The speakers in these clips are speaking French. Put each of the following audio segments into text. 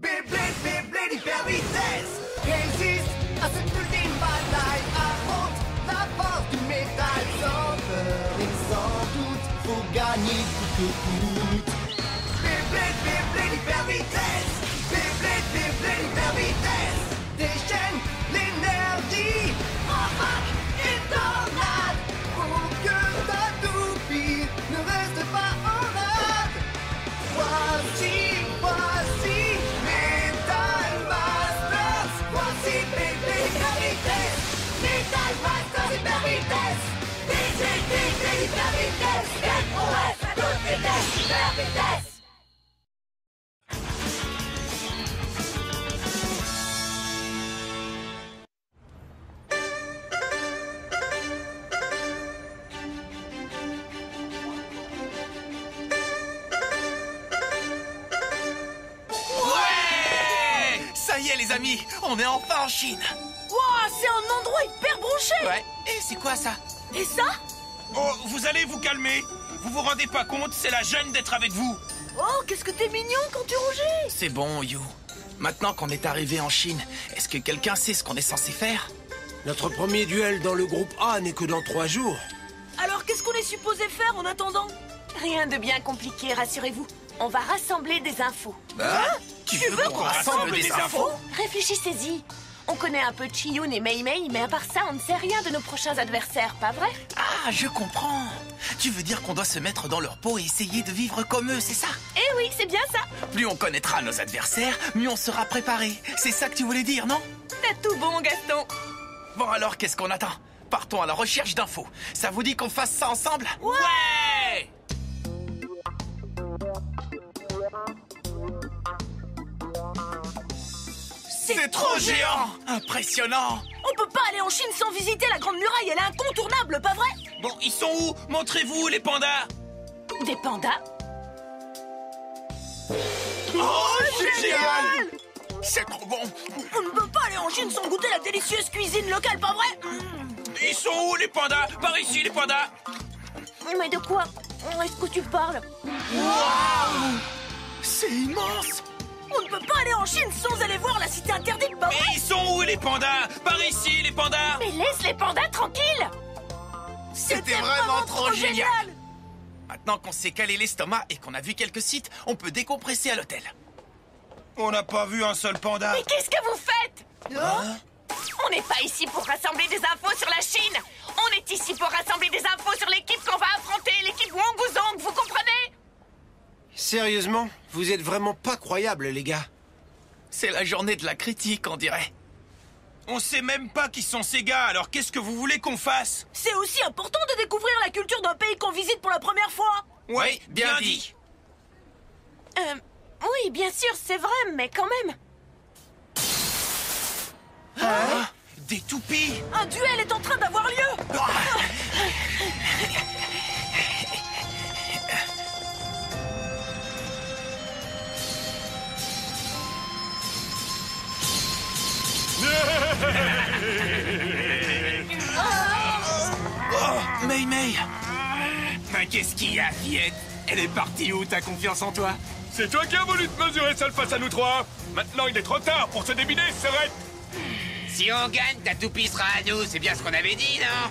Beyblade, Beyblade hyper vitesse. Résiste à cette ultime bataille. Affronte la force du métal. Sans peur et sans doute, faut gagner coûte que coûte. Beyblade, Beyblade hyper vitesse. Beyblade, Beyblade hyper vitesse. Déchaîne l'énergie. Embarque et tornade. Pour que ta toupie ne reste pas en rade. Voici Metal Masters. Voici Beyblade hyper vitesse. Metal Masters hyper vitesse. Beyblade hyper vitesse. SOS à toute vitesse, hyper vitesse. Ça y est les amis, on est enfin en Chine. Wouah, c'est un endroit hyper branché. Ouais, et c'est quoi ça? Et ça? Oh, vous allez vous calmer. Vous vous rendez pas compte, c'est la gêne d'être avec vous. Oh, qu'est-ce que t'es mignon quand tu rougis. C'est bon, You. Maintenant qu'on est arrivé en Chine, est-ce que quelqu'un sait ce qu'on est censé faire? Notre premier duel dans le groupe A n'est que dans 3 jours. Alors qu'est-ce qu'on est supposé faire en attendant? Rien de bien compliqué, rassurez-vous. On va rassembler des infos. Tu veux qu'on rassemble des infos? Réfléchissez-y. On connaît un peu Chiyun et Mei Mei, mais à part ça, on ne sait rien de nos prochains adversaires, pas vrai? Ah, je comprends. Tu veux dire qu'on doit se mettre dans leur peau et essayer de vivre comme eux, c'est ça? Eh oui, c'est bien ça. Plus on connaîtra nos adversaires, mieux on sera préparé. C'est ça que tu voulais dire, non? T'as tout bon, Gaston. Bon alors, qu'est-ce qu'on attend? Partons à la recherche d'infos. Ça vous dit qu'on fasse ça ensemble? Ouais! C'est trop géant! Impressionnant! On peut pas aller en Chine sans visiter la Grande Muraille, elle est incontournable, pas vrai? Bon, ils sont où? Montrez-vous, les pandas. Des pandas? Oh, c'est génial! C'est trop bon! On ne peut pas aller en Chine sans goûter la délicieuse cuisine locale, pas vrai? Ils sont où, les pandas? Par ici, les pandas. Mais de quoi est-ce que tu parles? Waouh! C'est immense! On ne peut pas aller en Chine sans aller voir la cité interdite, pas vrai? Mais ils sont où, les pandas? Par ici, les pandas. Mais laisse les pandas tranquilles! C'était vraiment trop génial! Maintenant qu'on s'est calé l'estomac et qu'on a vu quelques sites, on peut décompresser à l'hôtel. On n'a pas vu un seul panda. Mais qu'est-ce que vous faites? On n'est pas ici pour rassembler des infos sur la Chine. On est ici pour rassembler des infos sur l'équipe qu'on va affronter, l'équipe Wanguzong, vous comprenez? Sérieusement, vous êtes vraiment pas croyables, les gars. C'est la journée de la critique, on dirait. On sait même pas qui sont ces gars, alors qu'est-ce que vous voulez qu'on fasse? C'est aussi important de découvrir la culture d'un pays qu'on visite pour la première fois. Oui, bien dit. Oui, bien sûr, c'est vrai, mais quand même. Des toupies! Un duel est en train d'avoir lieu. Oh, Mei Mei! Ben, qu'est-ce qu'il y a, fillette? Elle est partie où, ta confiance en toi? C'est toi qui as voulu te mesurer seul face à nous trois. Maintenant, il est trop tard pour se débiner, Serette. Si on gagne, ta toupie sera à nous, c'est bien ce qu'on avait dit, non?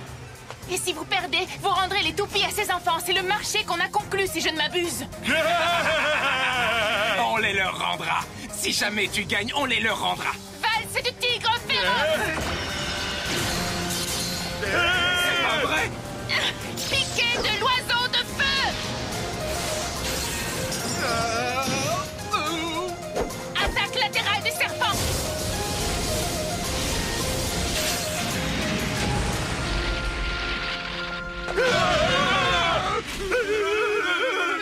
Et si vous perdez, vous rendrez les toupies à ces enfants. C'est le marché qu'on a conclu, si je ne m'abuse. On les leur rendra. Si jamais tu gagnes, on les leur rendra. Valse du tigre féroce! C'est pas vrai? Piqué de l'oiseau de feu! Attaque latérale du serpent!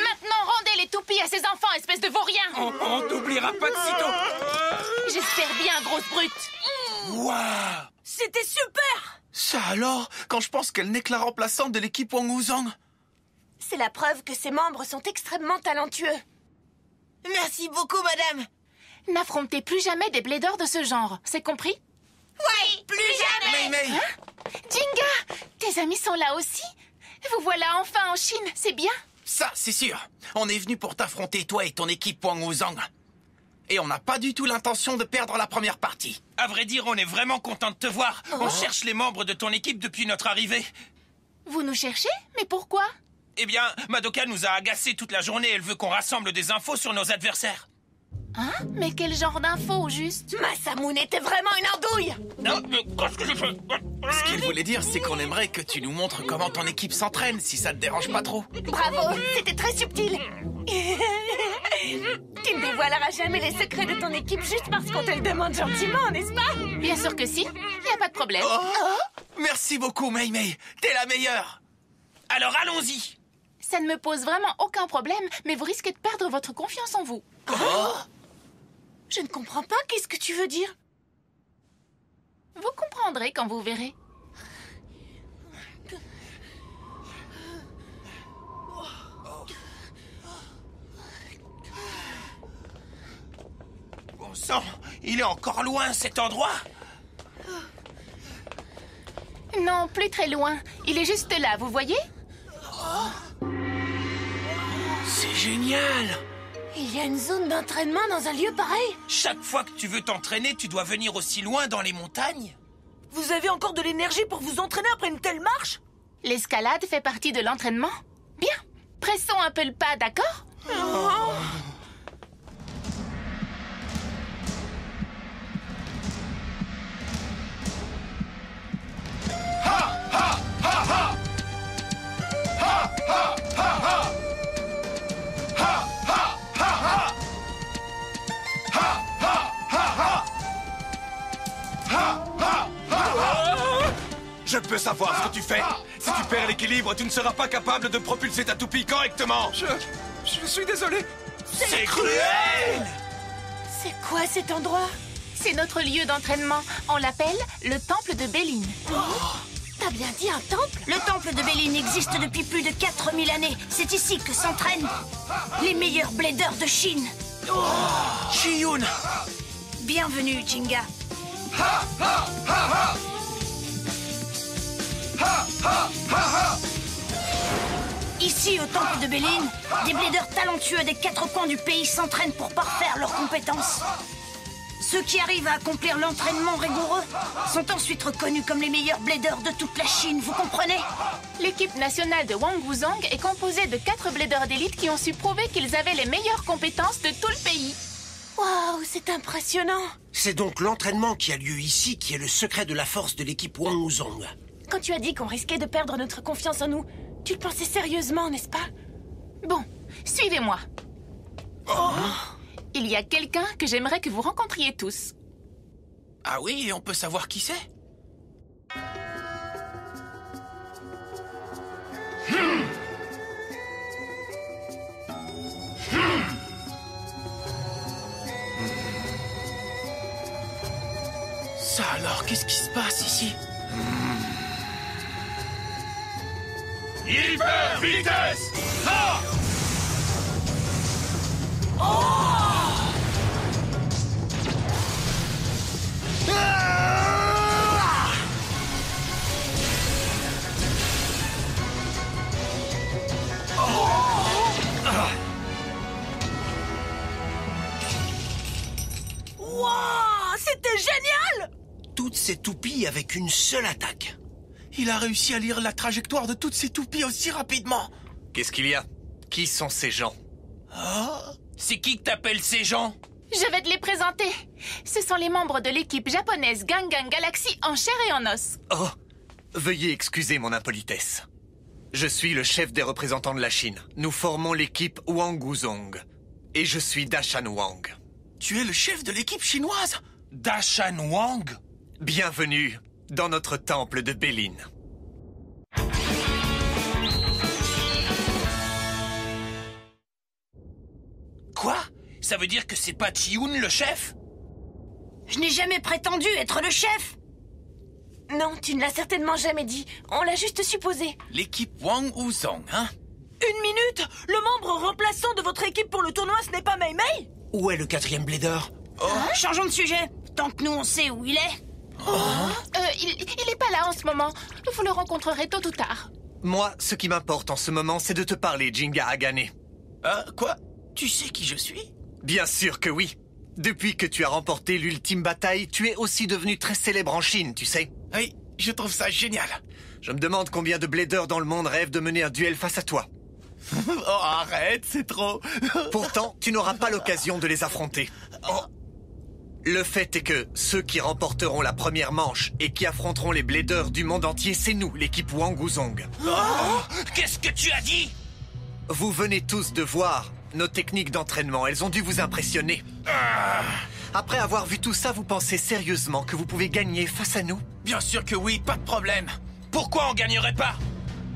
Maintenant, rendez les toupies à ces enfants, espèce de vaurien! On t'oubliera pas de sitôt. J'espère bien, grosse brute! Waouh! C'était super. Ça alors, quand je pense qu'elle n'est que la remplaçante de l'équipe Wanguzong. C'est la preuve que ses membres sont extrêmement talentueux. Merci beaucoup, madame. N'affrontez plus jamais des blédeurs de ce genre, c'est compris? Oui, plus jamais. Mei Mei! Jinga, tes amis sont là aussi? Vous voilà enfin en Chine, c'est bien? Ça, c'est sûr. On est venu pour t'affronter, toi et ton équipe Wanguzong. Et on n'a pas du tout l'intention de perdre la première partie. À vrai dire, on est vraiment content de te voir. On cherche les membres de ton équipe depuis notre arrivée. Vous nous cherchez? Mais pourquoi? Eh bien, Madoka nous a agacés toute la journée. Elle veut qu'on rassemble des infos sur nos adversaires. Hein? Mais quel genre d'infos, au juste? Masamune était vraiment une andouille. Non, mais qu'est-ce que j'ai fait? Ce qu'il voulait dire, c'est qu'on aimerait que tu nous montres comment ton équipe s'entraîne, si ça te dérange pas trop. Bravo, c'était très subtil. Tu ne dévoileras jamais les secrets de ton équipe juste parce qu'on te le demande gentiment, n'est-ce pas? Bien sûr que si, y a pas de problème. Merci beaucoup, Mei Mei. T'es la meilleure. Alors allons-y. Ça ne me pose vraiment aucun problème, mais vous risquez de perdre votre confiance en vous. Je ne comprends pas, qu'est-ce que tu veux dire? Vous comprendrez quand vous verrez. Bon sang, il est encore loin cet endroit. Non, plus très loin. Il est juste là, vous voyez? C'est génial. Il y a une zone d'entraînement dans un lieu pareil? Chaque fois que tu veux t'entraîner, tu dois venir aussi loin dans les montagnes. Vous avez encore de l'énergie pour vous entraîner après une telle marche? L'escalade fait partie de l'entraînement. Bien, pressons un peu le pas, d'accord? Je peux savoir ce que tu fais. Si tu perds l'équilibre, tu ne seras pas capable de propulser ta toupie correctement. Je suis désolé. C'est cruel! C'est quoi cet endroit? C'est notre lieu d'entraînement. On l'appelle le temple de Béline. T'as bien dit un temple? Le temple de Béline existe depuis plus de 4000 années. C'est ici que s'entraînent les meilleurs bladers de Chine. Chiyun. Bienvenue, Jinga. Ici, au temple de Béline, des bladers talentueux des 4 coins du pays s'entraînent pour parfaire leurs compétences. Ceux qui arrivent à accomplir l'entraînement rigoureux sont ensuite reconnus comme les meilleurs bladers de toute la Chine, vous comprenez? L'équipe nationale de Wangwuzhong est composée de 4 bladers d'élite qui ont su prouver qu'ils avaient les meilleures compétences de tout le pays. Waouh, c'est impressionnant. C'est donc l'entraînement qui a lieu ici qui est le secret de la force de l'équipe Wangwuzhong. Quand tu as dit qu'on risquait de perdre notre confiance en nous, tu le pensais sérieusement, n'est-ce pas? Bon, suivez-moi. Il y a quelqu'un que j'aimerais que vous rencontriez tous. Ah oui, et on peut savoir qui c'est? Ça alors, qu'est-ce qui se passe ici? Hyper vitesse! Ha! Waouh, c'était génial! Toutes ces toupies avec une seule attaque. Il a réussi à lire la trajectoire de toutes ces toupies aussi rapidement. Qu'est-ce qu'il y a? Qui sont ces gens? C'est qui que t'appelles ces gens? Je vais te les présenter. Ce sont les membres de l'équipe japonaise Gangan Galaxy en chair et en os. Oh, veuillez excuser mon impolitesse. Je suis le chef des représentants de la Chine. Nous formons l'équipe Wangwuzhong. Et je suis Dashan Wang. Tu es le chef de l'équipe chinoise? Dashan Wang? Bienvenue dans notre temple de Béline. Quoi? Ça veut dire que c'est pas Chiyun le chef? Je n'ai jamais prétendu être le chef. Non, tu ne l'as certainement jamais dit. On l'a juste supposé. L'équipe Wangwuzhong, hein? Une minute! Le membre remplaçant de votre équipe pour le tournoi, ce n'est pas Mei Mei? Où est le 4e blader? Changeons de sujet. Tant que nous on sait où il est. Il est pas là en ce moment. Vous le rencontrerez tôt ou tard. Moi, ce qui m'importe en ce moment, c'est de te parler, Jinga Agane. Quoi? Tu sais qui je suis? Bien sûr que oui. Depuis que tu as remporté l'ultime bataille, tu es aussi devenu très célèbre en Chine, tu sais. Oui, je trouve ça génial. Je me demande combien de bladers dans le monde rêvent de mener un duel face à toi. Oh, arrête, c'est trop. Pourtant, tu n'auras pas l'occasion de les affronter. Oh. Le fait est que ceux qui remporteront la première manche et qui affronteront les bladers du monde entier, c'est nous, l'équipe Wang Wuzong. Oh, qu'est-ce que tu as dit? Vous venez tous de voir nos techniques d'entraînement. Elles ont dû vous impressionner. Après avoir vu tout ça, vous pensez sérieusement que vous pouvez gagner face à nous? Bien sûr que oui, pas de problème. Pourquoi on gagnerait pas?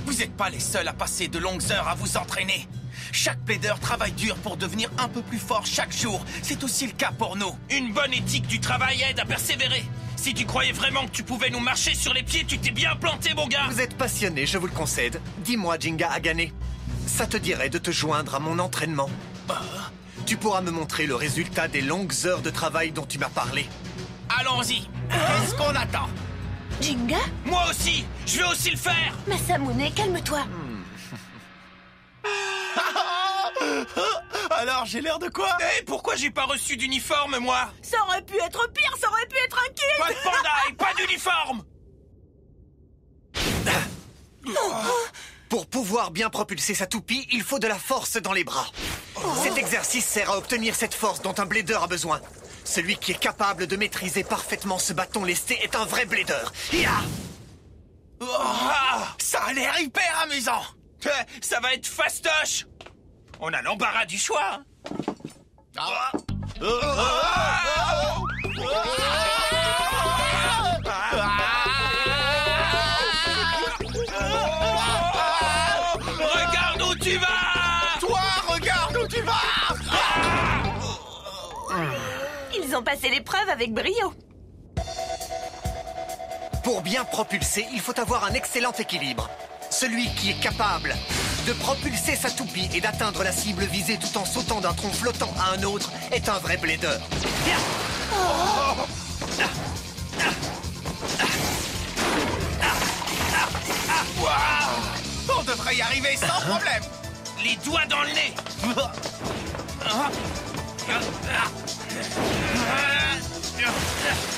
Vous n'êtes pas les seuls à passer de longues heures à vous entraîner. Chaque plaideur travaille dur pour devenir un peu plus fort chaque jour. C'est aussi le cas pour nous. Une bonne éthique du travail aide à persévérer. Si tu croyais vraiment que tu pouvais nous marcher sur les pieds, tu t'es bien planté, mon gars. Vous êtes passionné, je vous le concède. Dis-moi, Jinga Hagane, ça te dirait de te joindre à mon entraînement? Tu pourras me montrer le résultat des longues heures de travail dont tu m'as parlé. Allons-y. Qu'est-ce qu'on attend? Jinga? Moi aussi, je vais aussi le faire. Masamune, calme-toi. Alors, j'ai l'air de quoi? Eh, pourquoi j'ai pas reçu d'uniforme, moi? Ça aurait pu être pire, ça aurait pu être un kill. Pas de panda et pas d'uniforme. Pour pouvoir bien propulser sa toupie, il faut de la force dans les bras. Cet exercice sert à obtenir cette force dont un blader a besoin. Celui qui est capable de maîtriser parfaitement ce bâton lesté est un vrai blader. Ça a l'air hyper amusant. Ça va être fastoche. On a l'embarras du choix. Regarde où tu vas. Toi, regarde où tu vas. Ils ont passé l'épreuve avec brio. Pour bien propulser, il faut avoir un excellent équilibre. Celui qui est capable de propulser sa toupie et d'atteindre la cible visée tout en sautant d'un tronc flottant à un autre est un vrai blader. On devrait y arriver sans problème. Les doigts dans le nez.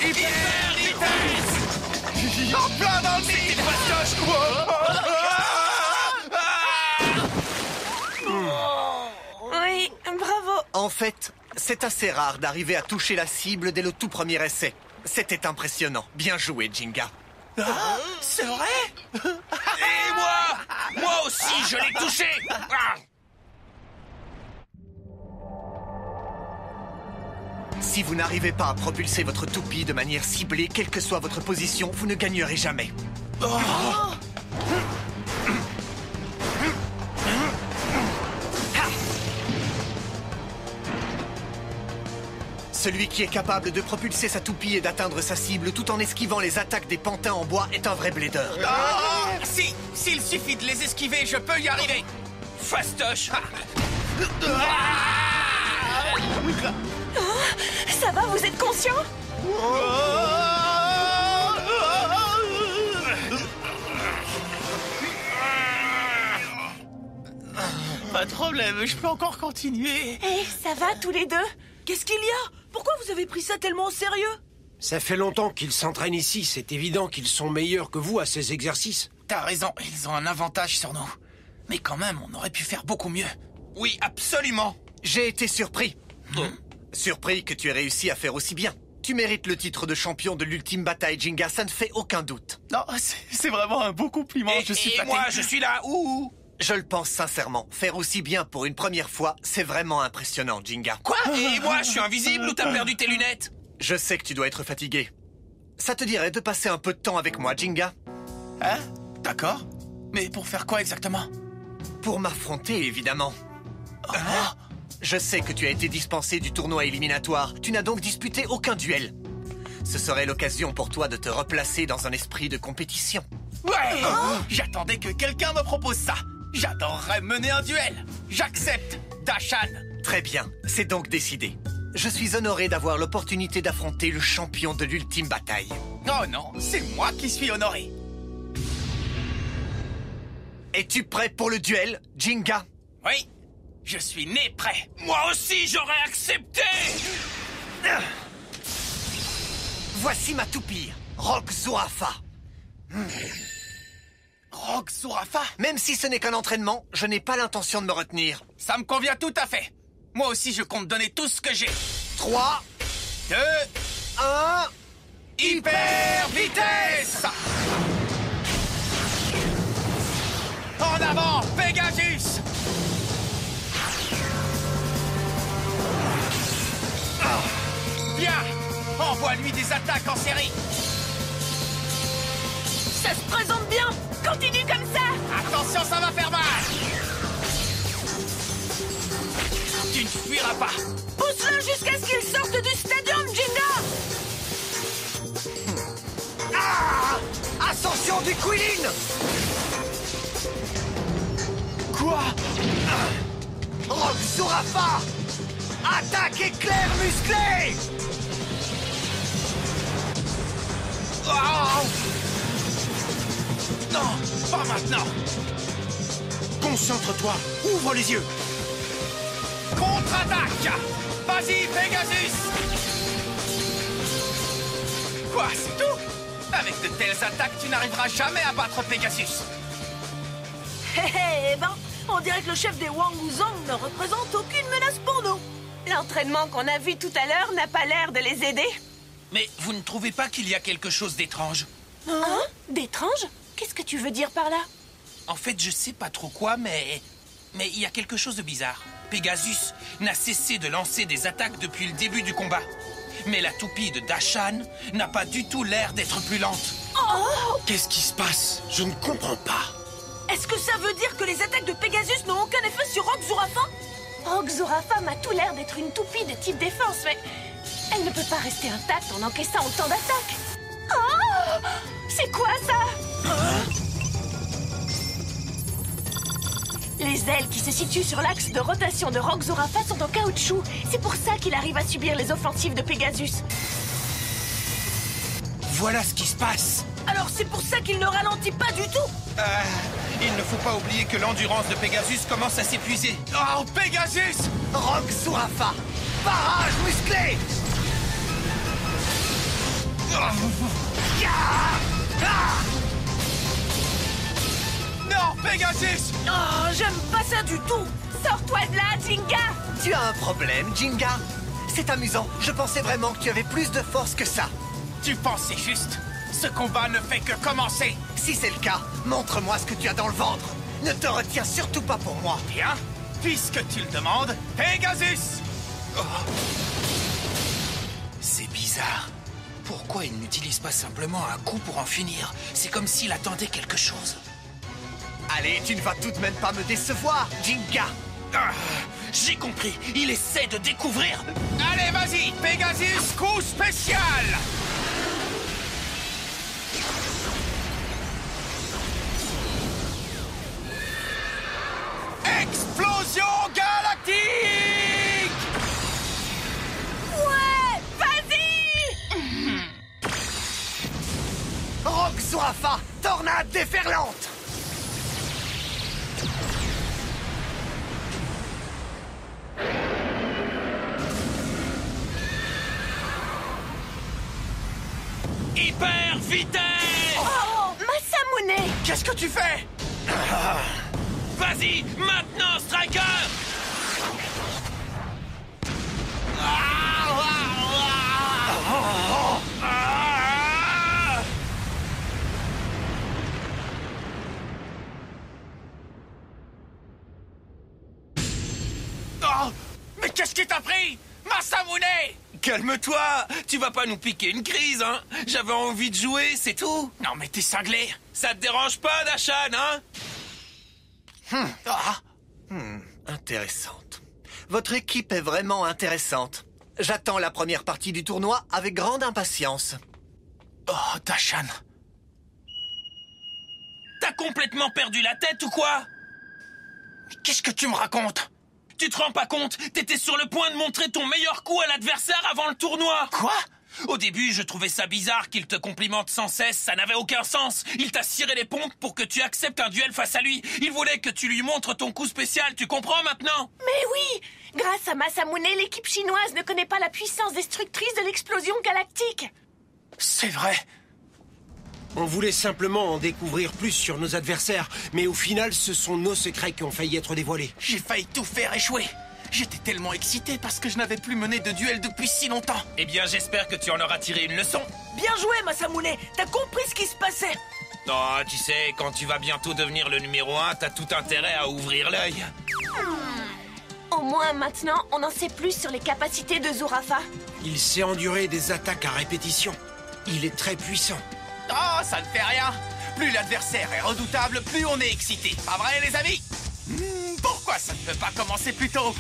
Hyper vitesse. En plein dans le mille. Oui, bravo. En fait, c'est assez rare d'arriver à toucher la cible dès le tout premier essai. C'était impressionnant. Bien joué, Jinga. C'est vrai? Et moi aussi, je l'ai touché. Si vous n'arrivez pas à propulser votre toupie de manière ciblée, quelle que soit votre position, vous ne gagnerez jamais. Celui qui est capable de propulser sa toupie et d'atteindre sa cible tout en esquivant les attaques des pantins en bois est un vrai blader. S'il suffit de les esquiver, je peux y arriver. Fastoche. Ça va, vous êtes conscient? Pas de problème, je peux encore continuer. Eh, ça va tous les deux? Qu'est-ce qu'il y a? Pourquoi vous avez pris ça tellement au sérieux? Ça fait longtemps qu'ils s'entraînent ici. C'est évident qu'ils sont meilleurs que vous à ces exercices. T'as raison, ils ont un avantage sur nous. Mais quand même, on aurait pu faire beaucoup mieux. Oui, absolument. J'ai été surpris. Surpris que tu aies réussi à faire aussi bien. Tu mérites le titre de champion de l'ultime bataille, Jinga, ça ne fait aucun doute. Non, c'est vraiment un beau compliment, je suis flatté. Moi, je suis là. Je le pense sincèrement. Faire aussi bien pour une première fois, c'est vraiment impressionnant, Jinga. Quoi? Et moi, je suis invisible ou t'as perdu tes lunettes? Je sais que tu dois être fatigué. Ça te dirait de passer un peu de temps avec moi, Jinga? Hein? D'accord. Mais pour faire quoi exactement? Pour m'affronter, évidemment. Je sais que tu as été dispensé du tournoi éliminatoire. Tu n'as donc disputé aucun duel. Ce serait l'occasion pour toi de te replacer dans un esprit de compétition. Ouais! J'attendais que quelqu'un me propose ça. J'adorerais mener un duel. J'accepte, Dashan. Très bien, c'est donc décidé. Je suis honoré d'avoir l'opportunité d'affronter le champion de l'ultime bataille. Oh non, c'est moi qui suis honoré. Es-tu prêt pour le duel, Jinga? Oui, je suis né prêt. Moi aussi, j'aurais accepté. Voici ma toupie, Rogue Zurafa. Rogue Zurafa? Même si ce n'est qu'un entraînement, je n'ai pas l'intention de me retenir. Ça me convient tout à fait. Moi aussi, je compte donner tout ce que j'ai. 3, 2, 1... hyper vitesse! En avant, Pegasus! Viens, envoie-lui des attaques en série. Ça se présente bien. Continue comme ça. Attention, ça va faire mal. Tu ne fuiras pas. Pousse-le jusqu'à ce qu'il sorte du stadium, Jinga. Ah! Ascension du Quillin! Quoi? Rogue Zurafa! Attaque éclair musclé! Oh! Non, pas maintenant. Concentre-toi, ouvre les yeux. Contre-attaque! Vas-y, Pegasus! Quoi, c'est tout? Avec de telles attaques, tu n'arriveras jamais à battre Pegasus. Eh ben, on dirait que le chef des Wanguzong ne représente aucune menace pour nous. L'entraînement qu'on a vu tout à l'heure n'a pas l'air de les aider. Mais vous ne trouvez pas qu'il y a quelque chose d'étrange? Hein? D'étrange? Qu'est-ce que tu veux dire par là? En fait, je sais pas trop quoi, mais il y a quelque chose de bizarre. Pegasus n'a cessé de lancer des attaques depuis le début du combat. Mais la toupie de Dashan n'a pas du tout l'air d'être plus lente. Oh! Qu'est-ce qui se passe? Je ne comprends pas. Est-ce que ça veut dire que les attaques de Pegasus n'ont aucun effet sur Rogue Zurafa? Rogue Zurafa m'a tout l'air d'être une toupie de type défense, mais elle ne peut pas rester intacte en encaissant autant d'attaques. Oh! C'est quoi ça? Les ailes qui se situent sur l'axe de rotation de Rogue Zurafa sont en caoutchouc. C'est pour ça qu'il arrive à subir les offensives de Pegasus. Voilà ce qui se passe. Alors c'est pour ça qu'il ne ralentit pas du tout. Il ne faut pas oublier que l'endurance de Pegasus commence à s'épuiser. Oh, Pegasus! Rogue Zurafa! Barrage musclé! Non, Pegasus! Oh, j'aime pas ça du tout. Sors-toi de là, Jinga! Tu as un problème, Jinga? C'est amusant, je pensais vraiment que tu avais plus de force que ça. Tu pensais juste. Ce combat ne fait que commencer. Si c'est le cas, montre-moi ce que tu as dans le ventre. Ne te retiens surtout pas pour moi. Bien, puisque tu le demandes, Pegasus! Oh. C'est bizarre. Pourquoi il n'utilise pas simplement un coup pour en finir? C'est comme s'il attendait quelque chose. Allez, tu ne vas tout de même pas me décevoir, Jinga. J'ai compris, il essaie de découvrir. Allez, vas-y, Pegasus, coup spécial! Explosion galactique! Ouais! Vas-y! Rogue Zurafa, tornade déferlante! Hyper vitesse! Oh! Masamune! Qu'est-ce que tu fais? Vas-y, maintenant, Striker! Oh! Mais qu'est-ce qui t'a pris? Masamune! Calme-toi! Tu vas pas nous piquer une crise, hein? J'avais envie de jouer, c'est tout! Non mais t'es cinglé! Ça te dérange pas, Dashan, hein? Intéressante. Votre équipe est vraiment intéressante. J'attends la première partie du tournoi avec grande impatience. Oh, Dashan. T'as complètement perdu la tête ou quoi? Qu'est-ce que tu me racontes? Tu te rends pas compte? T'étais sur le point de montrer ton meilleur coup à l'adversaire avant le tournoi! Quoi? Au début, je trouvais ça bizarre qu'il te complimente sans cesse, ça n'avait aucun sens. Il t'a ciré les pompes pour que tu acceptes un duel face à lui. Il voulait que tu lui montres ton coup spécial, tu comprends maintenant? Mais oui, Grâce à Masamune, l'équipe chinoise ne connaît pas la puissance destructrice de l'explosion galactique. C'est vrai. On voulait simplement en découvrir plus sur nos adversaires, mais au final, ce sont nos secrets qui ont failli être dévoilés. J'ai failli tout faire échouer. J'étais tellement excité parce que je n'avais plus mené de duel depuis si longtemps. Eh bien, j'espère que tu en auras tiré une leçon. Bien joué, Masamune. T'as compris ce qui se passait. Oh, tu sais, quand tu vas bientôt devenir le numéro 1, t'as tout intérêt à ouvrir l'œil. Au moins, maintenant, on en sait plus sur les capacités de Zurafa. Il sait endurer des attaques à répétition. Il est très puissant. Oh, ça ne fait rien. Plus l'adversaire est redoutable, plus on est excité. Pas vrai, les amis? Pourquoi ça ne peut pas commencer plus tôt?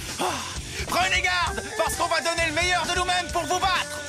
Prenez garde, parce qu'on va donner le meilleur de nous-mêmes pour vous battre.